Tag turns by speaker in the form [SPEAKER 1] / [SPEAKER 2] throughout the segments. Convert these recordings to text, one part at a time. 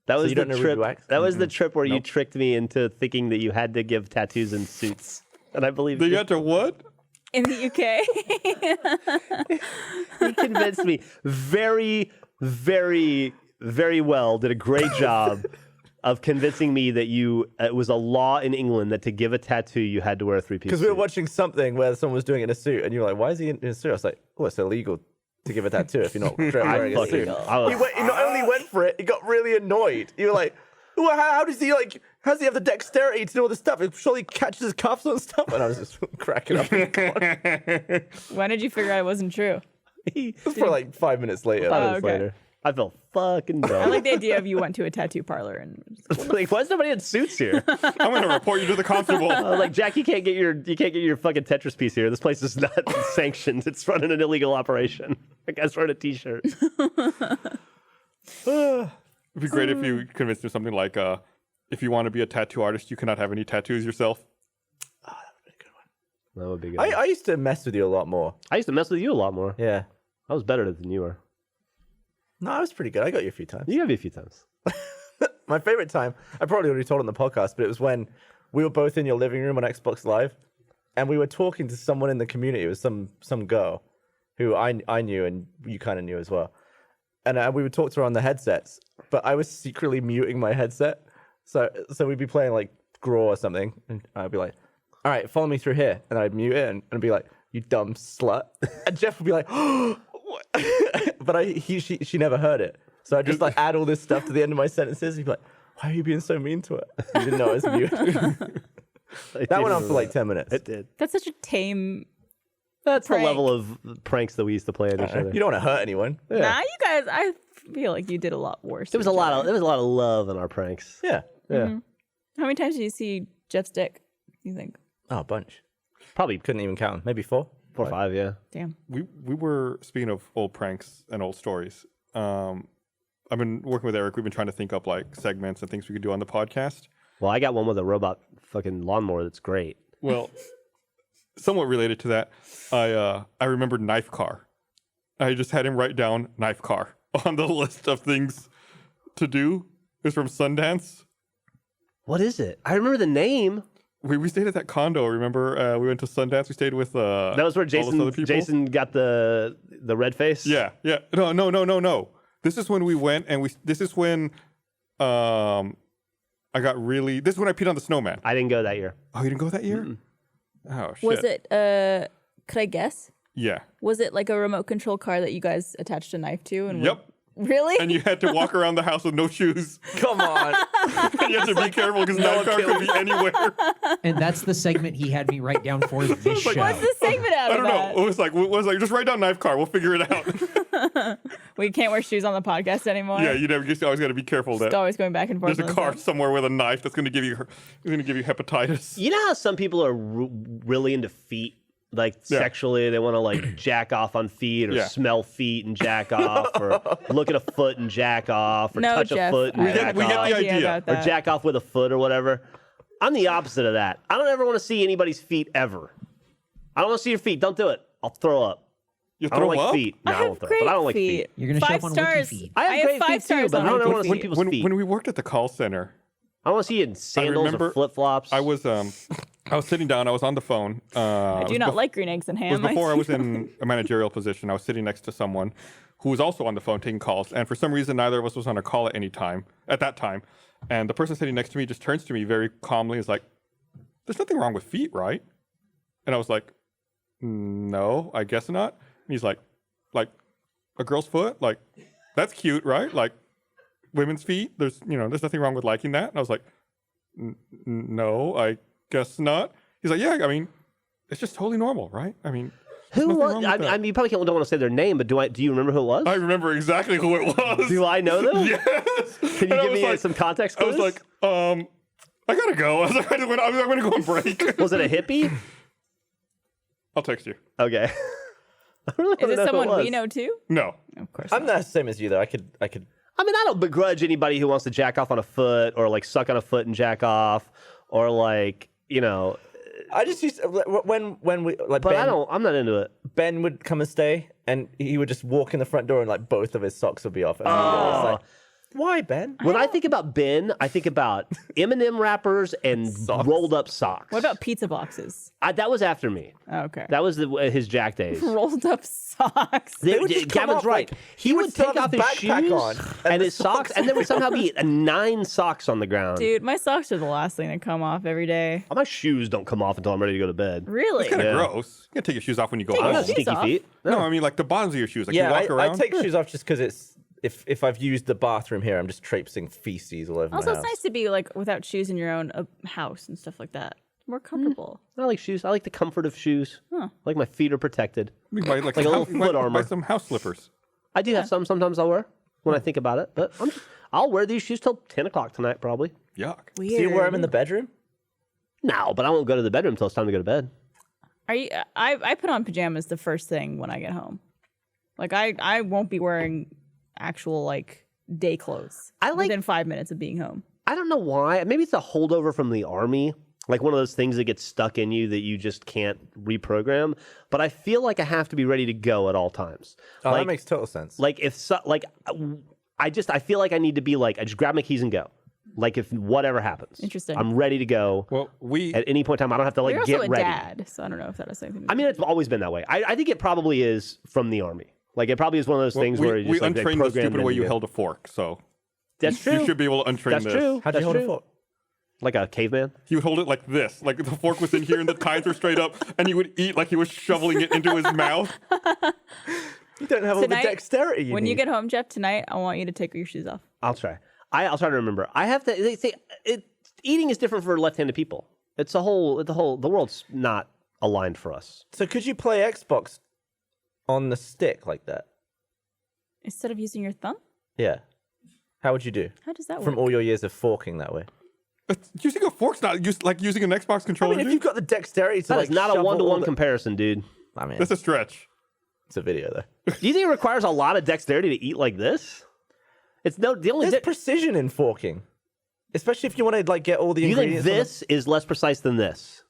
[SPEAKER 1] That was
[SPEAKER 2] you
[SPEAKER 1] the
[SPEAKER 2] don't know
[SPEAKER 1] trip.
[SPEAKER 2] Ruby Wax?
[SPEAKER 1] That was the trip where you tricked me into thinking that you had to give tattoos in suits, and I believe
[SPEAKER 3] They got to what?
[SPEAKER 4] In the UK.
[SPEAKER 1] he convinced me very, very, very well. Did a great job of convincing me that it was a law in England that to give a tattoo you had to wear a three-piece suit.
[SPEAKER 2] Because we were watching something where someone was doing it in a suit, and you were like, "Why is he in a suit?" I was like, "Oh, it's illegal to give a tattoo if you're not wearing a suit." He not only went for it, he got really annoyed. You were like, well, how does he have the dexterity to do all this stuff? He surely catches his cuffs and stuff. And I was just cracking up.
[SPEAKER 4] When did you figure out it wasn't true?
[SPEAKER 2] It was probably like 5 minutes later.
[SPEAKER 1] 5 minutes later. I felt fucking dumb.
[SPEAKER 4] I like the idea of you went to a tattoo parlor and
[SPEAKER 1] like, why is nobody in suits here?
[SPEAKER 3] I'm gonna report you to the constable.
[SPEAKER 1] Like, Jack, you can't get your fucking Tetris piece here. This place is not sanctioned. It's running an illegal operation. That guy's wearing a t-shirt.
[SPEAKER 3] It'd be great if you convinced him something like, if you want to be a tattoo artist, you cannot have any tattoos yourself.
[SPEAKER 1] Oh, that would be a good one. That would be good.
[SPEAKER 2] I used to mess with you a lot more.
[SPEAKER 1] I used to mess with you a lot more.
[SPEAKER 2] Yeah.
[SPEAKER 1] I was better than you were.
[SPEAKER 2] No, I was pretty good. I got you a few times.
[SPEAKER 1] You got me a few times.
[SPEAKER 2] My favorite time, I probably already told it on the podcast, but it was when we were both in your living room on Xbox Live, and we were talking to someone in the community. It was some girl who I knew, and you kind of knew as well. And we would talk to her on the headsets, but I was secretly muting my headset. So we'd be playing like Graw or something, and I'd be like, "All right, follow me through here," and I'd mute it and be like, "You dumb slut," and Geoff would be like, "Oh." But she never heard it. So I just like add all this stuff to the end of my sentences. He'd be like, "Why are you being so mean to her?" You didn't know I was muted. That went on for like 10 minutes.
[SPEAKER 1] It did.
[SPEAKER 4] That's such a tame.
[SPEAKER 1] That's
[SPEAKER 4] prank.
[SPEAKER 1] the level of pranks that we used to play at each other.
[SPEAKER 2] You don't want to hurt anyone.
[SPEAKER 1] Yeah.
[SPEAKER 4] Nah, you guys. I feel like you did a lot worse.
[SPEAKER 1] There was a lot of love in our pranks.
[SPEAKER 2] Yeah.
[SPEAKER 1] Yeah.
[SPEAKER 4] Mm-hmm. How many times did you see Jeff's dick? You think?
[SPEAKER 2] Oh, a bunch.
[SPEAKER 1] Probably
[SPEAKER 2] Couldn't even count them. Maybe 4.
[SPEAKER 1] 4 or 5, yeah.
[SPEAKER 4] Damn.
[SPEAKER 3] We were, speaking of old pranks and old stories, I've been working with Eric. We've been trying to think up like segments and things we could do on the podcast.
[SPEAKER 1] Well, I got one with a robot fucking lawnmower that's great.
[SPEAKER 3] Well, somewhat related to that, I remembered knife car. I just had him write down knife car on the list of things to do. It was from Sundance.
[SPEAKER 1] What is it? I remember the name.
[SPEAKER 3] We stayed at that condo. Remember, we went to Sundance. We stayed with
[SPEAKER 1] that was where
[SPEAKER 3] all those other people.
[SPEAKER 1] Jason got the red face.
[SPEAKER 3] Yeah. No. This is when we went, and this is when I got really. This is when I peed on the snowman.
[SPEAKER 1] I didn't go that year.
[SPEAKER 3] Oh, you didn't go that year?
[SPEAKER 1] Mm-mm.
[SPEAKER 3] Oh shit.
[SPEAKER 4] Was it? Could I guess?
[SPEAKER 3] Yeah.
[SPEAKER 4] Was it like a remote control car that you guys attached a knife to? And
[SPEAKER 3] Yep.
[SPEAKER 4] Really?
[SPEAKER 3] And you had to walk around the house with no shoes.
[SPEAKER 2] Come on.
[SPEAKER 3] And you had to be careful because knife car could be anywhere.
[SPEAKER 5] And that's the segment he had me write down for this show.
[SPEAKER 4] What's the segment out
[SPEAKER 3] I
[SPEAKER 4] of
[SPEAKER 3] don't
[SPEAKER 4] that?
[SPEAKER 3] know. It was like just write down knife car. We'll figure it out.
[SPEAKER 4] We can't wear shoes on the podcast anymore.
[SPEAKER 3] Yeah, you always got to be careful that
[SPEAKER 4] Just always going back and forth.
[SPEAKER 3] there's a car somewhere with a knife that's going to give you hepatitis.
[SPEAKER 1] You know how some people are really into feet? Like sexually, they want to like jack off on feet or smell feet and jack off or look at a foot and jack off or touch
[SPEAKER 4] Jeff,
[SPEAKER 1] a foot and
[SPEAKER 3] we
[SPEAKER 1] jack
[SPEAKER 3] get
[SPEAKER 1] off.
[SPEAKER 3] the idea.
[SPEAKER 1] Or jack off with a foot or whatever. I'm the opposite of that. I don't ever want to see anybody's feet ever. I don't want to see your feet. Don't do it. I'll throw up.
[SPEAKER 3] You
[SPEAKER 1] I don't
[SPEAKER 3] throw
[SPEAKER 1] like
[SPEAKER 3] up?
[SPEAKER 1] feet. No, I won't throw up. But I don't like feet.
[SPEAKER 5] You're going to show up
[SPEAKER 4] 5
[SPEAKER 5] on
[SPEAKER 4] stars.
[SPEAKER 5] Wiki Feet.
[SPEAKER 1] I have great
[SPEAKER 4] 5
[SPEAKER 1] feet too,
[SPEAKER 4] stars
[SPEAKER 1] but
[SPEAKER 4] on
[SPEAKER 1] I don't
[SPEAKER 4] Wiki
[SPEAKER 1] want to see
[SPEAKER 4] Feet.
[SPEAKER 1] people's feet.
[SPEAKER 3] When we worked at the call center,
[SPEAKER 1] I want to see you in sandals
[SPEAKER 3] remember
[SPEAKER 1] or flip-flops.
[SPEAKER 3] I was sitting down. I was on the phone.
[SPEAKER 4] I do not like green eggs and ham.
[SPEAKER 3] It was before I was in a managerial position. I was sitting next to someone who was also on the phone taking calls. And for some reason, neither of us was on a call at that time. And the person sitting next to me just turns to me very calmly and is like, "There's nothing wrong with feet, right?" And I was like, "No, I guess not." And he's like a girl's foot? Like, that's cute, right? Like, women's feet? There's nothing wrong with liking that. And I was like, "No, I guess not." He's like, "Yeah, I mean, it's just totally normal, right? I mean,
[SPEAKER 1] who was? I mean, you probably don't want to say their name, but do you remember who it was?
[SPEAKER 3] I remember exactly who it was.
[SPEAKER 1] Do I know them?
[SPEAKER 3] Yes.
[SPEAKER 1] Can you give me some context?
[SPEAKER 3] I was like, I gotta go. I was like, I'm gonna go on break.
[SPEAKER 1] Was it a hippie?
[SPEAKER 3] I'll text you.
[SPEAKER 1] Okay. I really
[SPEAKER 4] Is
[SPEAKER 1] wanna
[SPEAKER 4] it
[SPEAKER 1] know who
[SPEAKER 4] someone
[SPEAKER 1] was.
[SPEAKER 4] we know too?
[SPEAKER 3] No.
[SPEAKER 4] Of course.
[SPEAKER 2] I'm the same as you, though. I could.
[SPEAKER 1] I mean, I don't begrudge anybody who wants to jack off on a foot or like suck on a foot and jack off or like,
[SPEAKER 2] I just used to, when we like.
[SPEAKER 1] but
[SPEAKER 2] Ben,
[SPEAKER 1] I'm not into it.
[SPEAKER 2] Ben would come and stay, and he would just walk in the front door, and like both of his socks would be off. And he was like, Why, Ben?
[SPEAKER 1] When I think about Ben, I think about M&M wrappers and rolled up socks.
[SPEAKER 4] What about pizza boxes?
[SPEAKER 1] That was after me.
[SPEAKER 4] Oh, okay.
[SPEAKER 1] That was his Jack days.
[SPEAKER 4] Rolled up socks.
[SPEAKER 2] would just come
[SPEAKER 1] Gavin's
[SPEAKER 2] off,
[SPEAKER 1] right.
[SPEAKER 2] like,
[SPEAKER 1] he
[SPEAKER 2] he
[SPEAKER 1] would
[SPEAKER 2] would still
[SPEAKER 1] take
[SPEAKER 2] have
[SPEAKER 1] off
[SPEAKER 2] his
[SPEAKER 1] his
[SPEAKER 2] backpack
[SPEAKER 1] shoes
[SPEAKER 2] on, and
[SPEAKER 1] and
[SPEAKER 2] the
[SPEAKER 1] his socks, and there would somehow be 9 socks on the ground.
[SPEAKER 4] Dude, my socks are the last thing to come off every day.
[SPEAKER 1] My shoes don't come off until I'm ready to go to bed.
[SPEAKER 4] Really?
[SPEAKER 3] Kind of
[SPEAKER 1] Yeah.
[SPEAKER 3] gross. You gotta take your shoes off when you go
[SPEAKER 4] Take
[SPEAKER 1] I don't
[SPEAKER 3] home.
[SPEAKER 1] have
[SPEAKER 4] your shoes
[SPEAKER 1] stinky
[SPEAKER 4] off.
[SPEAKER 1] feet.
[SPEAKER 3] No, I mean like the bottoms of your shoes. Like
[SPEAKER 2] Yeah,
[SPEAKER 3] you walk
[SPEAKER 2] I
[SPEAKER 3] around.
[SPEAKER 2] take shoes off just because it's if I've used the bathroom here, I'm just traipsing feces all over
[SPEAKER 4] Also,
[SPEAKER 2] my
[SPEAKER 4] it's
[SPEAKER 2] house.
[SPEAKER 4] nice to be like without shoes in your own house and stuff like that. More comfortable.
[SPEAKER 1] I like shoes. I like the comfort of shoes.
[SPEAKER 4] Huh.
[SPEAKER 1] Like my feet are protected.
[SPEAKER 3] You can buy, like
[SPEAKER 1] a
[SPEAKER 3] some
[SPEAKER 1] little
[SPEAKER 3] house,
[SPEAKER 1] foot
[SPEAKER 3] buy
[SPEAKER 1] armor.
[SPEAKER 3] some house slippers.
[SPEAKER 1] I do have some. Sometimes I'll wear when I think about it. But I'll wear these shoes till 10 o'clock tonight, probably.
[SPEAKER 3] Yuck.
[SPEAKER 4] Weird.
[SPEAKER 2] Do you wear them in the bedroom?
[SPEAKER 1] No, but I won't go to the bedroom until it's time to go to bed.
[SPEAKER 4] Are you? I put on pajamas the first thing when I get home. Like I won't be wearing actual like day clothes. Within 5 minutes of being home.
[SPEAKER 1] I don't know why. Maybe it's a holdover from the army. Like one of those things that gets stuck in you that you just can't reprogram. But I feel like I have to be ready to go at all times.
[SPEAKER 2] Oh,
[SPEAKER 1] like,
[SPEAKER 2] that makes total sense.
[SPEAKER 1] Like I feel like I need to be like, I just grab my keys and go. Like if whatever happens.
[SPEAKER 4] Interesting.
[SPEAKER 1] I'm ready to go.
[SPEAKER 3] Well,
[SPEAKER 1] At any point in time, I don't have to like
[SPEAKER 4] You're also
[SPEAKER 1] get
[SPEAKER 4] a
[SPEAKER 1] ready.
[SPEAKER 4] dad, so I don't know if that has anything to do.
[SPEAKER 1] I mean, it's always been that way. I think it probably is from the army. Like it probably is one of those things where you
[SPEAKER 3] we
[SPEAKER 1] just like, they
[SPEAKER 3] untrained the
[SPEAKER 1] program
[SPEAKER 3] stupid
[SPEAKER 1] it
[SPEAKER 3] way
[SPEAKER 1] into
[SPEAKER 3] you held a fork. So
[SPEAKER 1] That's true.
[SPEAKER 3] you should be able to untrain
[SPEAKER 1] That's
[SPEAKER 3] this.
[SPEAKER 1] true.
[SPEAKER 2] How'd you
[SPEAKER 1] That's
[SPEAKER 2] hold a
[SPEAKER 1] true.
[SPEAKER 2] fork?
[SPEAKER 1] Like a caveman.
[SPEAKER 3] He would hold it like this, like the fork was in here and the tines were straight up, and he would eat like he was shoveling it into his mouth.
[SPEAKER 2] You don't have all the
[SPEAKER 4] Tonight,
[SPEAKER 2] dexterity you
[SPEAKER 4] when
[SPEAKER 2] need.
[SPEAKER 4] you get home, Jeff, tonight, I want you to take your shoes off.
[SPEAKER 1] I'll try. I'll try to remember. I have to. They say eating is different for left-handed people. It's the world's not aligned for us.
[SPEAKER 2] So could you play Xbox on the stick like that?
[SPEAKER 4] Instead of using your thumb?
[SPEAKER 2] Yeah. How would you do?
[SPEAKER 4] How does that
[SPEAKER 2] From
[SPEAKER 4] work?
[SPEAKER 2] all your years of forking that way.
[SPEAKER 3] Using a fork's not like using an Xbox
[SPEAKER 2] I
[SPEAKER 3] controller.
[SPEAKER 2] mean, if
[SPEAKER 3] dude.
[SPEAKER 2] you've got the dexterity to
[SPEAKER 1] That
[SPEAKER 2] like
[SPEAKER 1] is not a
[SPEAKER 2] shovel
[SPEAKER 1] one-to-one
[SPEAKER 2] all the-
[SPEAKER 1] comparison, dude.
[SPEAKER 2] I mean,
[SPEAKER 3] That's a stretch.
[SPEAKER 2] it's a video though.
[SPEAKER 1] Do you think it requires a lot of dexterity to eat like this? It's the only.
[SPEAKER 2] There's precision in forking, especially if you want to like get all the
[SPEAKER 1] You think
[SPEAKER 2] ingredients. on
[SPEAKER 1] this is less precise than this?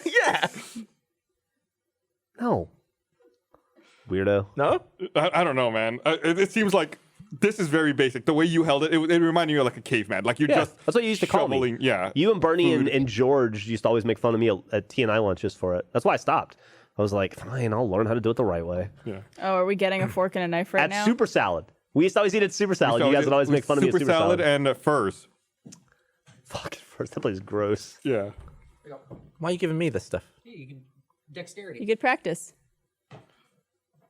[SPEAKER 2] yeah.
[SPEAKER 1] No. Weirdo.
[SPEAKER 2] No.
[SPEAKER 3] I don't know, man. It seems like this is very basic. The way you held it, it reminded me of like a caveman. Like you're
[SPEAKER 1] Yeah,
[SPEAKER 3] just
[SPEAKER 1] that's what you used to call me.
[SPEAKER 3] shoveling. Yeah.
[SPEAKER 1] You and Bernie
[SPEAKER 3] food.
[SPEAKER 1] and George used to always make fun of me at T&I lunches for it. That's why I stopped. I was like, fine, I'll learn how to do it the right way.
[SPEAKER 3] Yeah.
[SPEAKER 4] Oh, are we getting a fork and a knife right
[SPEAKER 1] At
[SPEAKER 4] now?
[SPEAKER 1] Super Salad. We used to always eat at Super Salad. You guys would always make fun of me at
[SPEAKER 3] Super
[SPEAKER 1] Super Salad.
[SPEAKER 3] and furs.
[SPEAKER 1] Fucking first, that place is gross.
[SPEAKER 3] Yeah.
[SPEAKER 2] Why are you giving me this stuff?
[SPEAKER 5] Hey, you can dexterity.
[SPEAKER 4] You good practice.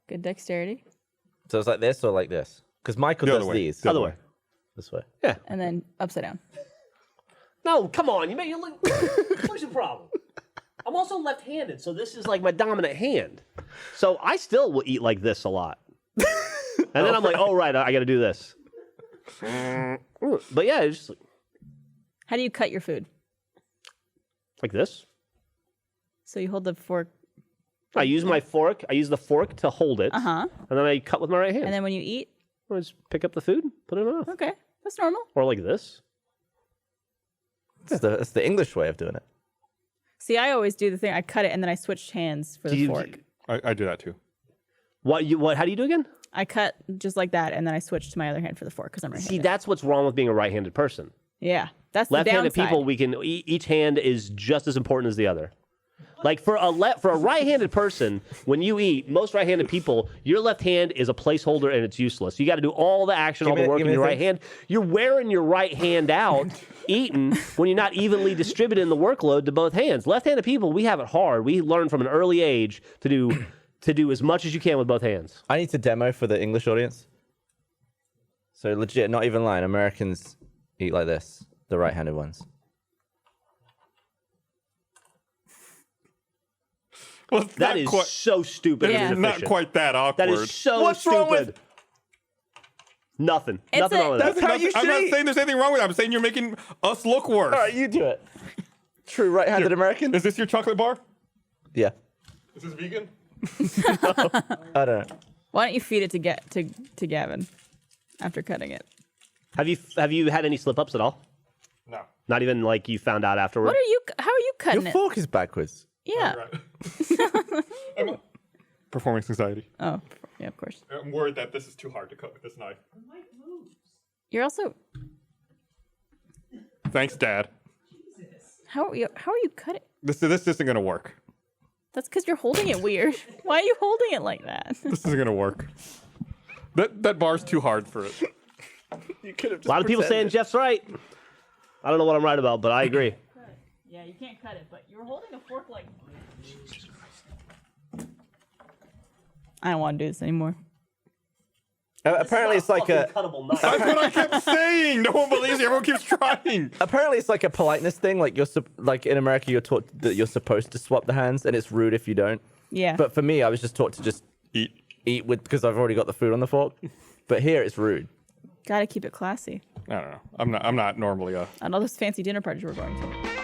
[SPEAKER 4] Good dexterity.
[SPEAKER 2] So it's like this or like this? Because Michael
[SPEAKER 3] The
[SPEAKER 2] does
[SPEAKER 3] other way.
[SPEAKER 2] these.
[SPEAKER 3] The
[SPEAKER 1] Other way.
[SPEAKER 2] This way.
[SPEAKER 1] Yeah.
[SPEAKER 4] And then upside down.
[SPEAKER 1] No, come on. You look. What's your problem? I'm also left-handed, so this is like my dominant hand. So I still will eat like this a lot. And then I'm like, oh, right, I got to do this. But yeah, it's just
[SPEAKER 4] How do you cut your food?
[SPEAKER 1] like this.
[SPEAKER 4] So you hold the fork,
[SPEAKER 1] I use my fork. I use the fork to hold it.
[SPEAKER 4] uh-huh.
[SPEAKER 1] And then I cut with my right hand.
[SPEAKER 4] And then when you eat,
[SPEAKER 1] I just pick up the food, put it in my mouth.
[SPEAKER 4] okay, that's normal.
[SPEAKER 1] Or like this.
[SPEAKER 2] It's the English way of doing it.
[SPEAKER 4] See, I always do the thing. I cut it and then I switched hands for the fork.
[SPEAKER 3] I do that too.
[SPEAKER 1] What? How do you do again?
[SPEAKER 4] I cut just like that and then I switched to my other hand for the fork because I'm right-handed.
[SPEAKER 1] See, that's what's wrong with being a right-handed person.
[SPEAKER 4] Yeah, that's the
[SPEAKER 1] Left-handed
[SPEAKER 4] downside.
[SPEAKER 1] people, we can each hand is just as important as the other. Like for a right-handed person, when you eat, most right-handed people, your left hand is a placeholder and it's useless. You got to do all the action, all the work in your right hand. You're wearing your right hand out, eating when you're not evenly distributing the workload to both hands. Left-handed people, we have it hard. We learn from an early age to do as much as you can with both hands.
[SPEAKER 2] I need to demo for the English audience. So legit, not even lying. Americans eat like this. The right-handed ones.
[SPEAKER 3] Well, it's
[SPEAKER 1] That
[SPEAKER 3] not
[SPEAKER 1] is
[SPEAKER 3] quite,
[SPEAKER 1] so stupid.
[SPEAKER 4] Yeah.
[SPEAKER 1] and
[SPEAKER 3] not
[SPEAKER 1] inefficient.
[SPEAKER 3] quite that awkward.
[SPEAKER 1] That is so
[SPEAKER 2] What's
[SPEAKER 1] stupid.
[SPEAKER 2] wrong with-
[SPEAKER 1] Nothing.
[SPEAKER 4] It's
[SPEAKER 1] Nothing
[SPEAKER 4] a-
[SPEAKER 1] wrong with
[SPEAKER 2] That's
[SPEAKER 1] that.
[SPEAKER 2] how you
[SPEAKER 3] I'm not
[SPEAKER 2] should eat.
[SPEAKER 3] saying there's anything wrong with it. I'm saying you're making us look worse.
[SPEAKER 2] All right, you do it. True right-handed American?
[SPEAKER 3] Is this your chocolate bar?
[SPEAKER 2] Yeah.
[SPEAKER 3] Is this vegan?
[SPEAKER 2] I don't know.
[SPEAKER 4] Why don't you feed it to Gavin after cutting it?
[SPEAKER 1] Have you had any slip-ups at all?
[SPEAKER 3] No.
[SPEAKER 1] Not even like you found out afterward?
[SPEAKER 4] What are you? How are you cutting
[SPEAKER 2] Your
[SPEAKER 4] it?
[SPEAKER 2] fork is backwards.
[SPEAKER 4] Yeah.
[SPEAKER 3] Performance anxiety.
[SPEAKER 4] Oh, Yeah, of course.
[SPEAKER 3] I'm worried that this is too hard to cut with this knife.
[SPEAKER 4] You're also.
[SPEAKER 3] Thanks, Dad.
[SPEAKER 4] How are you cutting?
[SPEAKER 3] This isn't gonna work.
[SPEAKER 4] That's because you're holding it weird. Why are you holding it like that?
[SPEAKER 3] This isn't gonna work. That bar's too hard for it.
[SPEAKER 2] You could have just
[SPEAKER 1] A lot of people saying Jeff's right. I don't know what I'm right about, but I agree.
[SPEAKER 4] Yeah, you can't cut it, but you're holding a fork like. I don't want to do this anymore.
[SPEAKER 2] Apparently, it's like a.
[SPEAKER 1] cuttable knife.
[SPEAKER 3] That's what I kept saying. No one believes me. Everyone keeps trying.
[SPEAKER 2] Apparently, it's like a politeness thing. Like like in America, you're taught that you're supposed to swap the hands, and it's rude if you don't.
[SPEAKER 4] Yeah.
[SPEAKER 2] But for me, I was just taught to just eat with because I've already got the food on the fork. But here, it's rude.
[SPEAKER 4] Gotta keep it classy.
[SPEAKER 3] I don't know. I'm not normally a.
[SPEAKER 4] I know those fancy dinner parties we're going to.